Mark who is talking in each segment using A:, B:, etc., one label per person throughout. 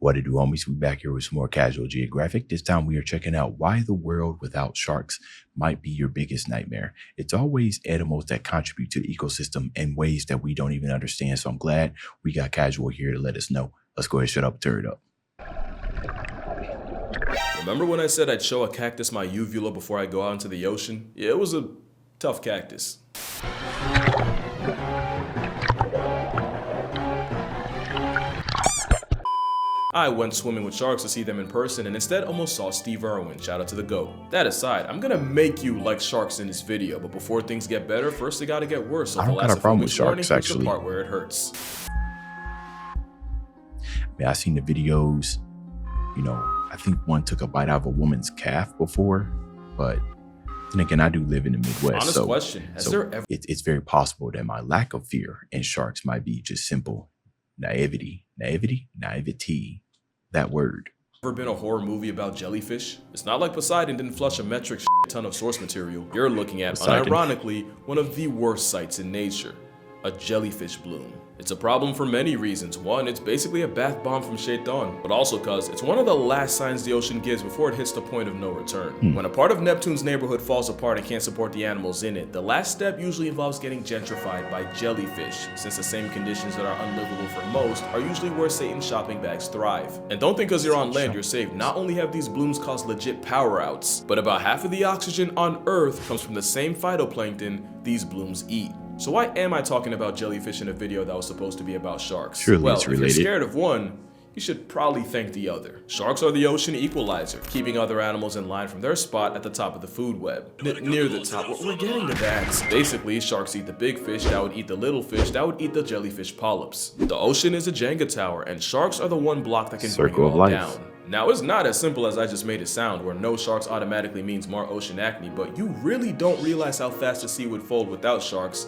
A: What it do, homies? We back here with some more casual geographic. This time we are checking out why the world without sharks might be your biggest nightmare. It's always animals that contribute to the ecosystem in ways that we don't even understand. So I'm glad we got casual here to let us know. Let's go ahead and shut up, turn it up.
B: Remember when I said I'd show a cactus my uvula before I go out into the ocean? Yeah, it was a tough cactus. I went swimming with sharks to see them in person and instead almost saw Steve Irwin, shout out to the GOAT. That aside, I'm gonna make you like sharks in this video, but before things get better, first they gotta get worse. So
A: I don't got a problem with sharks, actually.
B: The part where it hurts.
A: I've seen the videos, I think one took a bite out of a woman's calf before, but then again, I do live in the Midwest.
B: Honest question,
A: it's very possible that my lack of fear in sharks might be just simple naivety, that word.
B: Ever been a horror movie about jellyfish? It's not like Poseidon didn't flush a metric ton of source material. You're looking at, unironically, one of the worst sights in nature, a jellyfish bloom. It's a problem for many reasons. One, it's basically a bath bomb from Shaitan, but also cause it's one of the last signs the ocean gives before it hits the point of no return. When a part of Neptune's neighborhood falls apart and can't support the animals in it, the last step usually involves getting gentrified by jellyfish, since the same conditions that are unlivable for most are usually where Satan's shopping bags thrive. And don't think because you're on land you're safe. Not only have these blooms caused legit power outs, but about half of the oxygen on Earth comes from the same phytoplankton these blooms eat. So why am I talking about jellyfish in a video that was supposed to be about sharks?
A: Surely
B: well,
A: it's
B: if
A: related.
B: you're scared of one, you should probably thank the other. Sharks are the ocean equalizer, keeping other animals in line from their spot at the top of the food web. Near the top, we're getting to that. Basically, sharks eat the big fish that would eat the little fish that would eat the jellyfish polyps. The ocean is a Jenga tower, and sharks are the one block that can bring it all down. Now, it's not as simple as I just made it sound, where no sharks automatically means more ocean acne, but you really don't realize how fast the sea would fold without sharks.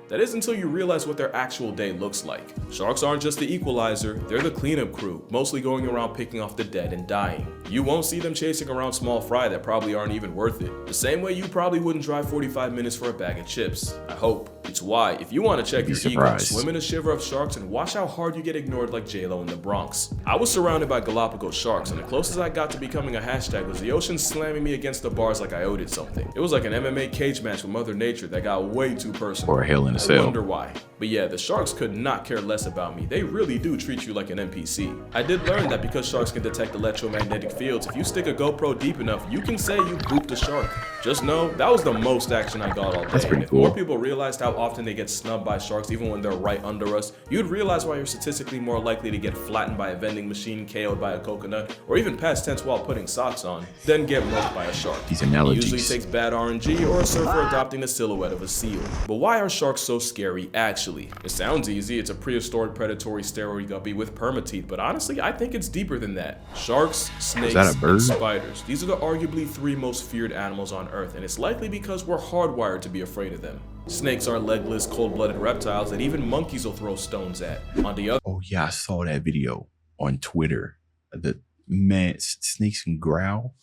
B: That is until you realize what their actual day looks like. Sharks aren't just the equalizer, they're the cleanup crew, mostly going around picking off the dead and dying. You won't see them chasing around small fry that probably aren't even worth it. The same way you probably wouldn't drive 45 minutes for a bag of chips. I hope. It's why, if you want to check your ego, swim in a shiver of sharks and watch how hard you get ignored like J-Lo in the Bronx. I was surrounded by Galapagos sharks, and the closest I got to becoming a hashtag was the ocean slamming me against the bars like I owed it something. It was like an MMA cage match with Mother Nature that got way too personal.
A: Or a Hell in a Cell.
B: I wonder why. But yeah, the sharks could not care less about me. They really do treat you like an NPC. I did learn that because sharks can detect electromagnetic fields, if you stick a GoPro deep enough, you can say you pooped a shark. Just know, that was the most action I got all day.
A: That's pretty
B: if
A: cool.
B: more people realized how often they get snubbed by sharks even when they're right under us, you'd realize why you're statistically more likely to get flattened by a vending machine, KO'd by a coconut, or even past tense while putting socks on, than get milked by a shark.
A: These analogies.
B: It usually takes bad RNG or a surfer adopting the silhouette of a seal. But why are sharks so scary actually? It sounds easy, it's a prehistoric predatory steroid guppy with permateeth, but honestly, I think it's deeper than that. Sharks, snakes, and spiders. These are the arguably 3 most feared animals on Earth, and it's likely because we're hardwired to be afraid of them. Snakes are legless, cold-blooded reptiles that even monkeys will throw stones at. On the other—
A: Oh yeah, I saw that video on Twitter. The man, snakes can growl.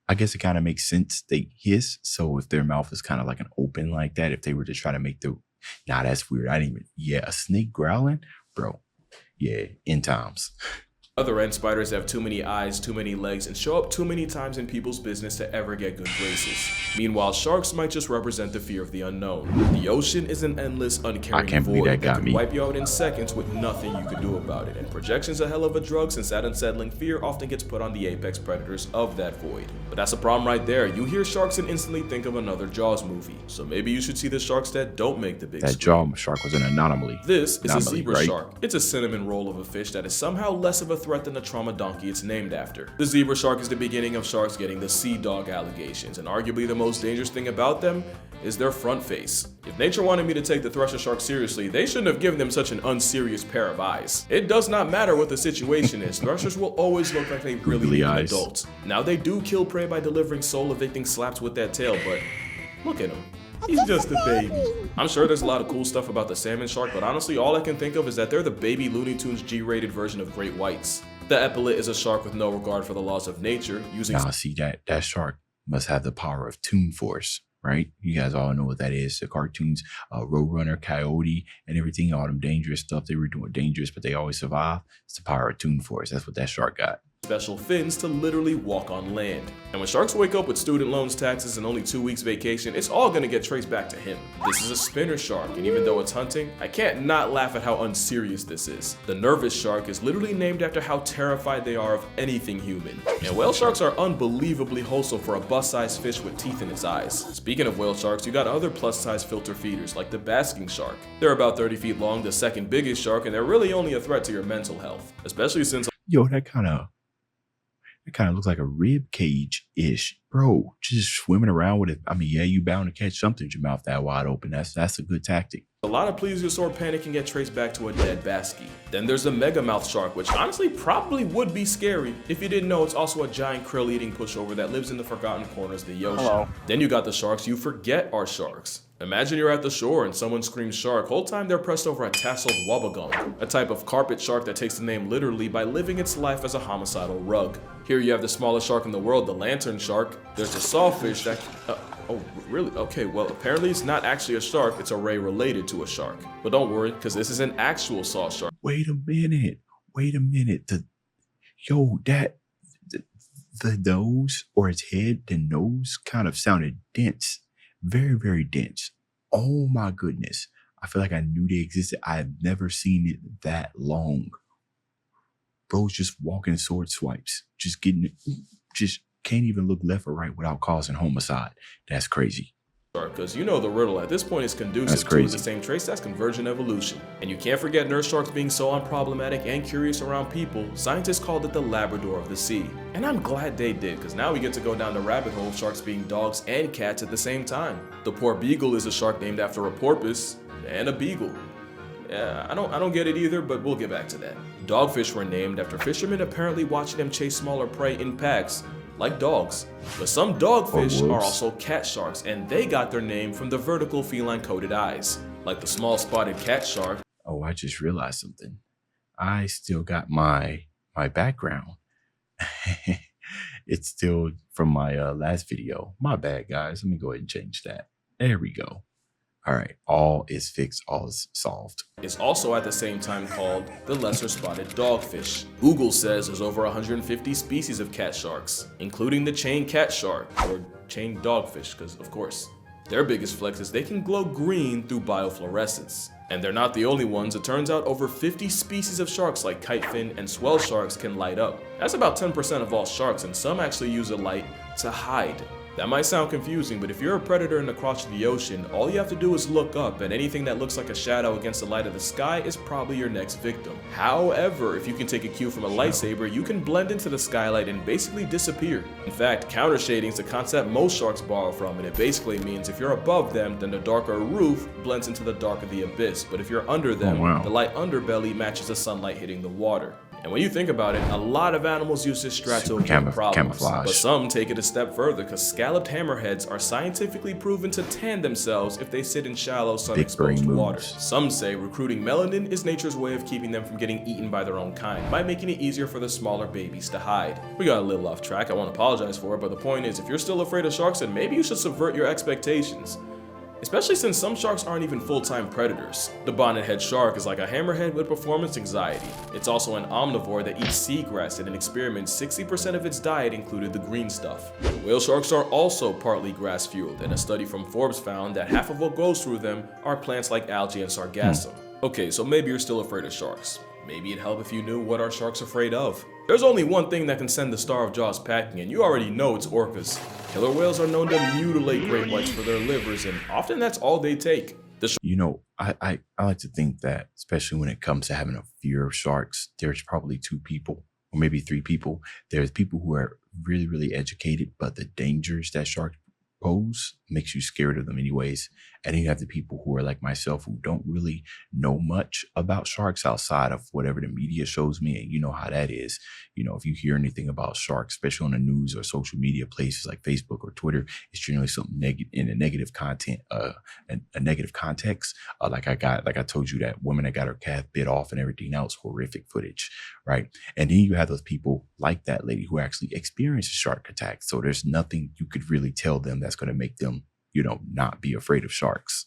A: I guess it kind of makes sense. They hiss, so if their mouth is kind of like an open like that, if they were to try to make the— Nah, that's weird. I didn't even— Yeah, a snake growling? Bro, yeah, end times.
B: Other end, spiders have too many eyes, too many legs, and show up too many times in people's business to ever get good graces. Meanwhile, sharks might just represent the fear of the unknown. The ocean is an endless, uncaring void that can wipe you out in seconds with nothing you can do about it. And projection's a hell of a drug, since that unsettling fear often gets put on the apex predators of that void. But that's a problem right there. You hear sharks and instantly think of another Jaws movie. So maybe you should see the sharks that don't make the big screen.
A: That Jaws shark was an anomaly.
B: This is a zebra shark. It's a cinnamon roll of a fish that is somehow less of a threat than the trauma donkey it's named after. The zebra shark is the beginning of sharks getting the sea dog allegations, and arguably the most dangerous thing about them is their front face. If nature wanted me to take the thresher shark seriously, they shouldn't have given them such an unserious pair of eyes. It does not matter what the situation is, threshers will always look like they really need an adult. Now they do kill prey by delivering soul evicting slaps with that tail, but look at him. He's just a baby. I'm sure there's a lot of cool stuff about the salmon shark, but honestly all I can think of is that they're the baby Looney Tunes G-rated version of great whites. The epaulet is a shark with no regard for the laws of nature, using—
A: Nah, see, that shark must have the power of Toon Force, right? You guys all know what that is. The cartoons, Roadrunner, Coyote, and everything, all them dangerous stuff they were doing, dangerous, but they always survive. It's the power of Toon Force. That's what that shark got.
B: Special fins to literally walk on land. And when sharks wake up with student loans, taxes, and only 2 weeks vacation, it's all gonna get traced back to him. This is a spinner shark, and even though it's hunting, I can't not laugh at how unserious this is. The nervous shark is literally named after how terrified they are of anything human. And whale sharks are unbelievably wholesome for a bust-sized fish with teeth in its eyes. Speaking of whale sharks, you got other plus-size filter feeders like the basking shark. They're about 30 feet long, the second biggest shark, and they're really only a threat to your mental health, especially since
A: Yo, that kind of looks like a rib cage-ish. Bro, just swimming around with it. I mean, yeah, you bound to catch something with your mouth that wide open. That's a good tactic.
B: a lot of plesiosaur panic can get traced back to a dead baskie. Then there's the megamouth shark, which honestly probably would be scary if you didn't know it's also a giant krill-eating pushover that lives in the forgotten corners of the ocean.
C: Hello.
B: Then you got the sharks you forget are sharks. Imagine you're at the shore and someone screams shark, whole time they're pressed over a tasseled wobbegong, a type of carpet shark that takes the name literally by living its life as a homicidal rug. Here you have the smallest shark in the world, the lantern shark. There's a sawfish that... oh, really? Okay, well, apparently it's not actually a shark, it's a ray related to a shark. But don't worry, because this is an actual saw shark.
A: Wait a minute. The nose or its head, the nose kind of sounded dense. Very, very dense. Oh my goodness. I feel like I knew they existed. I've never seen it that long. Bro's just walking sword swipes. Just can't even look left or right without causing homicide. That's crazy.
B: Because you know the riddle at this point is conducive to the same trace, that's convergent evolution. And you can't forget nurse sharks being so unproblematic and curious around people, scientists called it the Labrador of the sea. And I'm glad they did, because now we get to go down the rabbit hole of sharks being dogs and cats at the same time. The poor beagle is a shark named after a porpoise and a beagle. Yeah, I don't get it either, but we'll get back to that. Dogfish were named after fishermen apparently watching them chase smaller prey in packs, like dogs. But some dogfish are also cat sharks, and they got their name from the vertical feline coated eyes, like the small spotted cat shark.
A: Oh, I just realized something. I still got my background. It's still from my last video. My bad, guys. Let me go ahead and change that. There we go. All right, all is fixed, all is solved.
B: It's also at the same time called the lesser spotted dogfish. Google says there's over 150 species of cat sharks, including the chain cat shark, or chain dogfish, because of course. Their biggest flex is they can glow green through biofluorescence. And they're not the only ones. It turns out over 50 species of sharks like kitefin and swell sharks can light up. That's about 10% of all sharks, and some actually use a light to hide. That might sound confusing, but if you're a predator in the crotch of the ocean, all you have to do is look up, and anything that looks like a shadow against the light of the sky is probably your next victim. However, if you can take a cue from a lightsaber, you can blend into the skylight and basically disappear. In fact, counter shading is the concept most sharks borrow from, and it basically means if you're above them, then the darker roof blends into the dark of the abyss, but if you're under them, the light underbelly matches the sunlight hitting the water. And when you think about it, a lot of animals use this strat to avoid problems, but some take it a step further because scalloped hammerheads are scientifically proven to tan themselves if they sit in shallow sun-exposed water. Some say recruiting melanin is nature's way of keeping them from getting eaten by their own kind, by making it easier for the smaller babies to hide. We got a little off track, I won't apologize for it, but the point is if you're still afraid of sharks, then maybe you should subvert your expectations. Especially since some sharks aren't even full-time predators. The bonnethead shark is like a hammerhead with performance anxiety. It's also an omnivore that eats seagrass, and in experiments 60% of its diet included the green stuff. Whale sharks are also partly grass-fueled, and a study from Forbes found that half of what goes through them are plants like algae and sargassum. Okay, so maybe you're still afraid of sharks. Maybe it'd help if you knew what are sharks afraid of. There's only one thing that can send the Star of Jaws packing, and you already know it's orcas. Killer whales are known to mutilate great whites for their livers, and often that's all they take.
A: You know, I like to think that, especially when it comes to having a fear of sharks, there's probably 2 people, or maybe 3 people. There's people who are really, really educated, but the dangers that sharks pose makes you scared of them anyways. And then you have the people who are like myself who don't really know much about sharks outside of whatever the media shows me, and you know how that is. You know, if you hear anything about sharks, especially on the news or social media places like Facebook or Twitter, it's generally something negative in a negative content, a negative context. Like I told you, that woman that got her calf bit off and everything else, horrific footage, right? And then you have those people like that lady who actually experienced a shark attack. So there's nothing you could really tell them that's going to make them, not be afraid of sharks.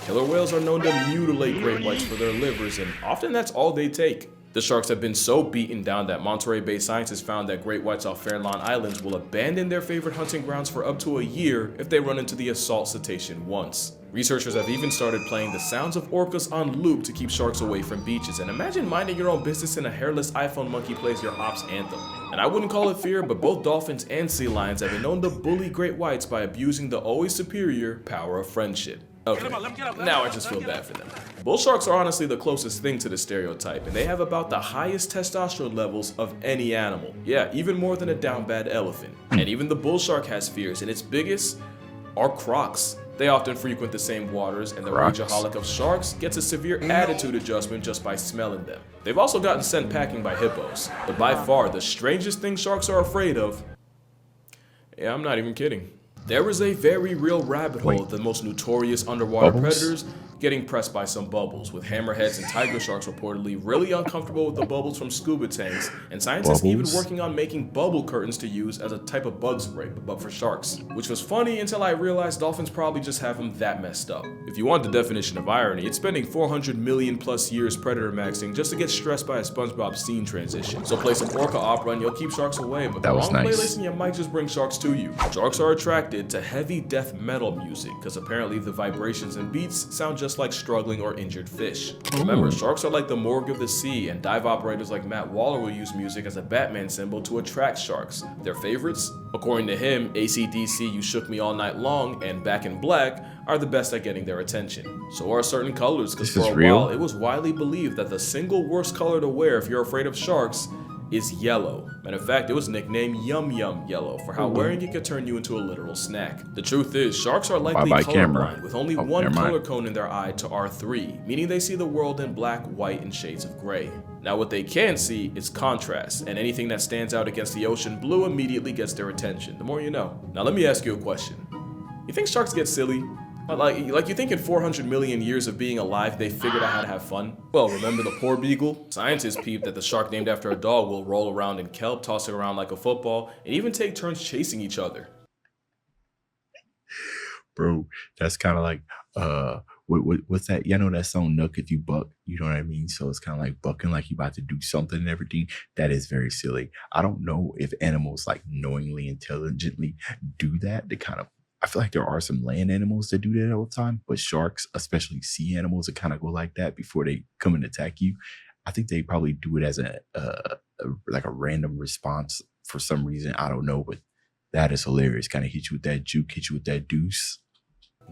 B: Killer whales are known to mutilate great whites for their livers, and often that's all they take. The sharks have been so beaten down that Monterey-based scientists found that great whites off Farallon Islands will abandon their favorite hunting grounds for up to a year if they run into the assault cetacean once. Researchers have even started playing the sounds of orcas on loop to keep sharks away from beaches, and imagine minding your own business and a hairless iPhone monkey plays your ops anthem. And I wouldn't call it fear, but both dolphins and sea lions have been known to bully great whites by abusing the always superior power of friendship. Okay, now I just feel bad for them. Bull sharks are honestly the closest thing to the stereotype, and they have about the highest testosterone levels of any animal. Yeah, even more than a down bad elephant. And even the bull shark has fears, and its biggest are crocs. They often frequent the same waters, and the rageaholic of sharks gets a severe attitude adjustment just by smelling them. They've also gotten sent packing by hippos, but by far the strangest thing sharks are afraid of, yeah, I'm not even kidding. There is a very real rabbit hole of the most notorious underwater predators getting pressed by some bubbles, with hammerheads and tiger sharks reportedly really uncomfortable with the bubbles from scuba tanks, and scientists even working on making bubble curtains to use as a type of bug spray, but for sharks. Which was funny until I realized dolphins probably just have them that messed up. If you want the definition of irony, it's spending 400 million plus years predator maxing just to get stressed by a SpongeBob scene transition. So play some orca opera and you'll keep sharks away, but the wrong playlist and you might just bring sharks to you. Sharks are attracted to heavy death metal music, because apparently the vibrations and beats sound just like struggling or injured fish. Remember, sharks are like the morgue of the sea, and dive operators like Matt Waller will use music as a Batman symbol to attract sharks. Their favorites? According to him, AC/DC, You Shook Me All Night Long, and Back in Black are the best at getting their attention. So are certain colors, because for a while it was widely believed that the single worst color to wear if you're afraid of sharks is yellow. Matter of fact, it was nicknamed Yum Yum Yellow for how wearing it could turn you into a literal snack. The truth is, sharks are likely colorblind, with only one color cone in their eye to R3, meaning they see the world in black, white, and shades of gray. Now what they can see is contrast, and anything that stands out against the ocean blue immediately gets their attention. The more you know. Now let me ask you a question. You think sharks get silly? Like you think in 400 million years of being alive, they figured out how to have fun? Well, remember the poor beagle? Scientists peeped that the shark named after a dog will roll around in kelp, tossing around like a football, and even take turns chasing each other.
A: Bro, that's kind of like, what's that? You know that song, Nuck If You Buck? You know what I mean? So it's kind of like bucking like you about to do something and everything. That is very silly. I don't know if animals like knowingly, intelligently do that to kind of, I feel like there are some land animals that do that all the time, but sharks, especially sea animals, that kind of go like that before they come and attack you. I think they probably do it as a random response for some reason. I don't know, but that is hilarious. Kind of hit you with that juke, hit you with that deuce.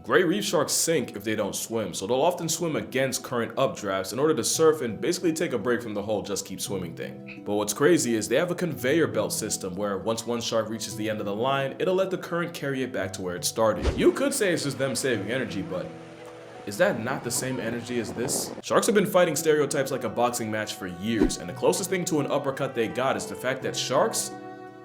B: Great reef sharks sink if they don't swim, so they'll often swim against current updrafts in order to surf and basically take a break from the whole just keep swimming thing. But what's crazy is they have a conveyor belt system where once one shark reaches the end of the line, it'll let the current carry it back to where it started. You could say it's just them saving energy, but is that not the same energy as this? Sharks have been fighting stereotypes like a boxing match for years, and the closest thing to an uppercut they got is the fact that sharks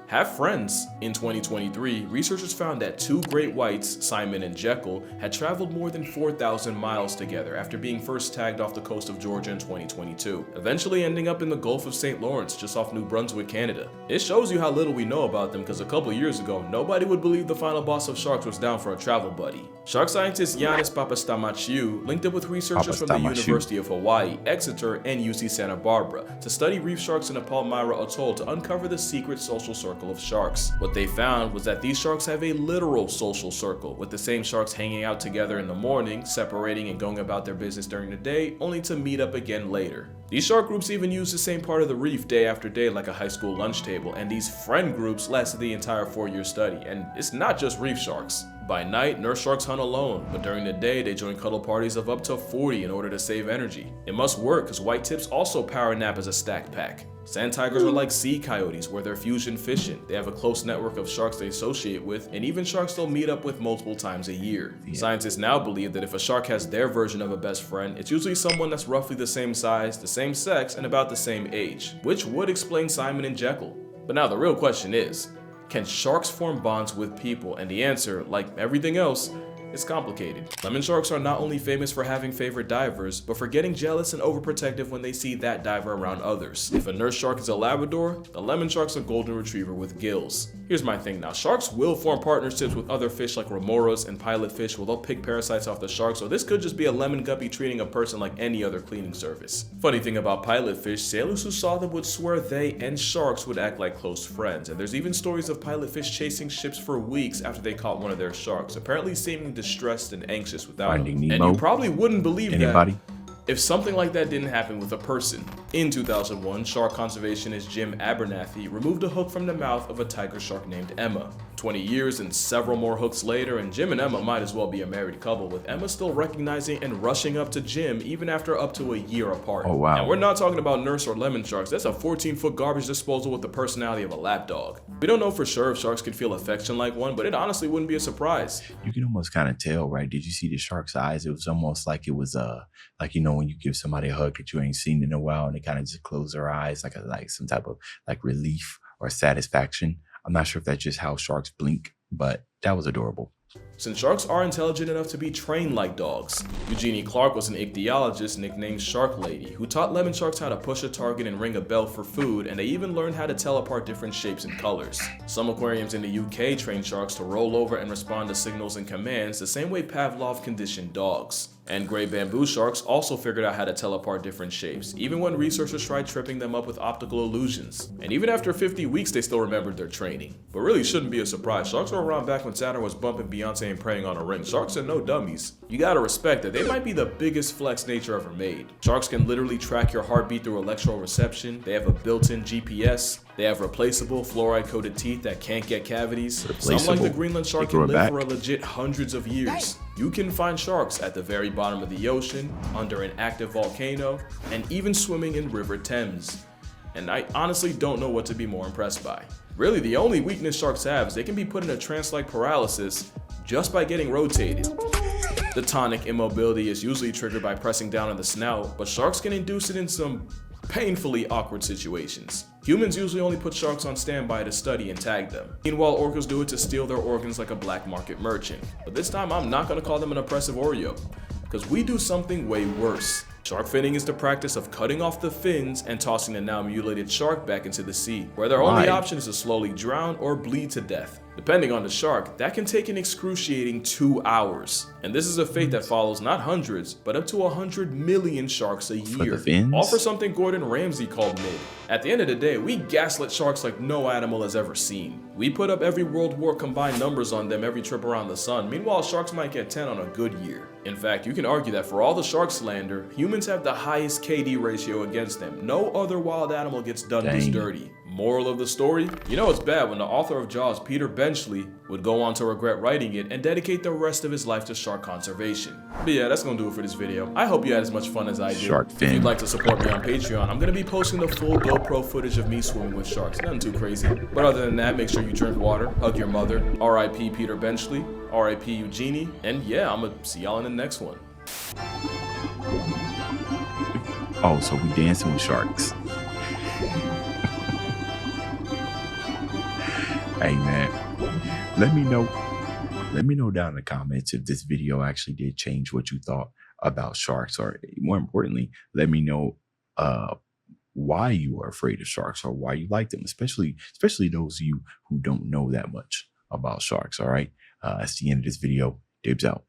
B: have friends. In 2023, researchers found that two great whites, Simon and Jekyll, had traveled more than 4,000 miles together after being first tagged off the coast of Georgia in 2022, eventually ending up in the Gulf of St. Lawrence just off New Brunswick, Canada. It shows you how little we know about them, because a couple years ago, nobody would believe the final boss of sharks was down for a travel buddy. Shark scientist Yannis Papastamachiou linked up with researchers from the University of Hawaii, Exeter, and UC Santa Barbara to study reef sharks in a Palmyra atoll to uncover the secret social circle of sharks. What they found was that these sharks have a literal social circle, with the same sharks hanging out together in the morning, separating and going about their business during the day, only to meet up again later. These shark groups even use the same part of the reef day after day like a high school lunch table, and these friend groups lasted the entire 4-year study. And it's not just reef sharks. By night, nurse sharks hunt alone, but during the day they join cuddle parties of up to 40 in order to save energy. It must work because white tips also power nap as a stack pack. Sand tigers are like sea coyotes where they're fusion fishing. They have a close network of sharks they associate with, and even sharks they'll meet up with multiple times a year. Scientists now believe that if a shark has their version of a best friend, it's usually someone that's roughly the same size, the same sex, and about the same age, which would explain Simon and Jekyll. But now the real question is, can sharks form bonds with people? And the answer, like everything else, is complicated. Lemon sharks are not only famous for having favorite divers, but for getting jealous and overprotective when they see that diver around others. If a nurse shark is a Labrador, the lemon shark's a golden retriever with gills. Here's my thing now, sharks will form partnerships with other fish like remoras and pilotfish where they'll pick parasites off the shark, so this could just be a lemon guppy treating a person like any other cleaning service. Funny thing about pilotfish, sailors who saw them would swear they and sharks would act like close friends, and there's even stories of pilotfish chasing ships for weeks after they caught one of their sharks, apparently seeming distressed and anxious without
A: Finding
B: him.
A: Nemo.
B: And you probably wouldn't believe
A: Anybody?
B: that if something like that didn't happen with a person. In 2001, shark conservationist Jim Abernathy removed a hook from the mouth of a tiger shark named Emma. 20 years and several more hooks later, and Jim and Emma might as well be a married couple, with Emma still recognizing and rushing up to Jim even after up to a year apart.
A: Oh wow.
B: And we're not talking about nurse or lemon sharks, that's a 14-foot garbage disposal with the personality of a lapdog. We don't know for sure if sharks could feel affection like one, but it honestly wouldn't be a surprise.
A: You can almost kind of tell, right? Did you see the shark's eyes? It was almost like it was like, you know, when you give somebody a hug that you ain't seen in a while and they kind of just close their eyes like some type of like relief or satisfaction. I'm not sure if that's just how sharks blink, but that was adorable.
B: Since sharks are intelligent enough to be trained like dogs, Eugenie Clark was an ichthyologist nicknamed Shark Lady who taught lemon sharks how to push a target and ring a bell for food, and they even learned how to tell apart different shapes and colors. Some aquariums in the UK train sharks to roll over and respond to signals and commands the same way Pavlov conditioned dogs. And gray bamboo sharks also figured out how to tell apart different shapes, even when researchers tried tripping them up with optical illusions. And even after 50 weeks, they still remembered their training. But really shouldn't be a surprise. Sharks were around back when Saturn was bumping Beyonce and praying on a ring. Sharks are no dummies. You gotta respect that they might be the biggest flex nature ever made. Sharks can literally track your heartbeat through electroreception. They have a built-in GPS. They have replaceable fluoride-coated teeth that can't get cavities. Some like the Greenland shark can live for a legit hundreds of years. You can find sharks at the very bottom of the ocean, under an active volcano, and even swimming in River Thames. And I honestly don't know what to be more impressed by. Really, the only weakness sharks have is they can be put in a trance-like paralysis just by getting rotated. The tonic immobility is usually triggered by pressing down on the snout, but sharks can induce it in some painfully awkward situations. Humans usually only put sharks on standby to study and tag them. Meanwhile, orcas do it to steal their organs like a black market merchant. But this time I'm not gonna call them an oppressive Oreo, because we do something way worse. Shark finning is the practice of cutting off the fins and tossing the now mutilated shark back into the sea, where their only option is to slowly drown or bleed to death. Depending on the shark, that can take an excruciating 2 hours. And this is a fate that follows not hundreds, but up to 100 million sharks a year.
A: For the fins?
B: All for something Gordon Ramsay called mid. At the end of the day, we gaslit sharks like no animal has ever seen. We put up every World War combined numbers on them every trip around the sun. Meanwhile, sharks might get 10 on a good year. In fact, you can argue that for all the shark slander, humans have the highest KD ratio against them. No other wild animal gets done this dirty. Moral of the story? You know it's bad when the author of Jaws, Peter Benchley, would go on to regret writing it and dedicate the rest of his life to shark conservation. But yeah, that's gonna do it for this video. I hope you had as much fun as I did.
A: Shark fin.
B: If you'd like to support me on Patreon, I'm gonna be posting the full GoPro footage of me swimming with sharks. Nothing too crazy. But other than that, make sure you drink water, hug your mother, RIP Peter Benchley, RIP Eugenie, and yeah, I'm gonna see y'all in the next one.
A: Oh, so we dancing with sharks. Hey man, let me know down in the comments if this video actually did change what you thought about sharks, or more importantly, let me know why you are afraid of sharks or why you like them, especially those of you who don't know that much about sharks. All right, that's the end of this video. Dibs out.